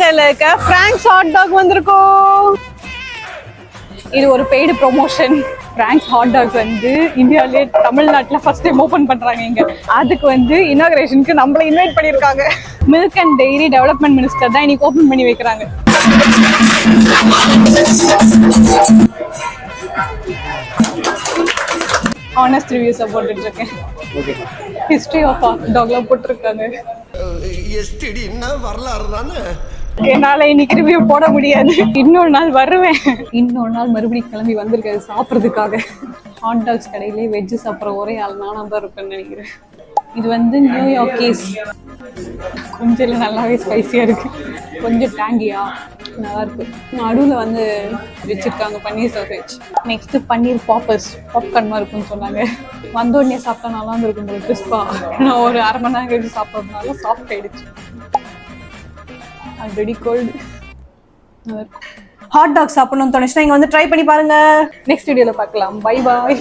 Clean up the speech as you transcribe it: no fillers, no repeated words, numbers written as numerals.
சென்னையில இருக்க francs hot dog வந்திருக்கோம். இது ஒரு paid promotion. Franks hot dogs வந்து இந்தியாவிலே தமிழ்நாட்டில் ஃபர்ஸ்ட் டைம் ஓப்பன் பண்றாங்க இங்க. அதுக்கு வந்து இனாகிரேஷனுக்கு நம்மள இன்வைட் பண்ணியிருக்காங்க. Milk and dairy development minister தான் இன்னைக்கு ஓப்பன் பண்ணி வைக்கிறாங்க. ஆனஸ்ட் ரிவ்யூஸ் போட்டுட்டு இருக்கேன். ஹிஸ்டரி ஆஃப் ஹாட் டாக்ல போட்டிருக்காங்க. எஸ்டிடின்னா வரலாறு தானே. என்னால இன்னைக்கு ரிவ்யூ போட முடியாது. இன்னொரு நாள் வருவேன். இன்னொரு நாள் மறுபடியும் கிளம்பி வந்திருக்காது சாப்பிட்றதுக்காக. ஹாட் டாக்ஸ் கடையிலே வெஜ்ஜு சாப்பிட்ற ஒரே ஆள் நானா தான் இருப்பேன்னு நினைக்கிறேன். இது வந்து நியூயார்க் கேஸ். கொஞ்சம் இல்லை, நல்லாவே ஸ்பைசியாக இருக்கு. கொஞ்சம் டேங்கியா நல்லா இருக்கு. நடுவில் வந்து வச்சிருக்காங்க பன்னீர் சாசேஜ். நெக்ஸ்ட் பன்னீர் பாப்கார்ன் மாதிரி இருக்குன்னு சொன்னாங்க. வந்தோடனே சாப்பிட்டா நல்லா இருந்திருக்கும் போது கிறிஸ்பா. நான் ஒரு அரை மணி நேரம் கழிச்சு சாப்பிட்றதுனால சாஃப்ட் ஆயிடுச்சு. Already gold. ஹாட் டாக் சாப்பிடணும்னு தோணுச்சுன்னா இங்கே வந்து ட்ரை பண்ணி பாருங்க. நெக்ஸ்ட் வீடியோவில் பார்க்கலாம். Bye bye.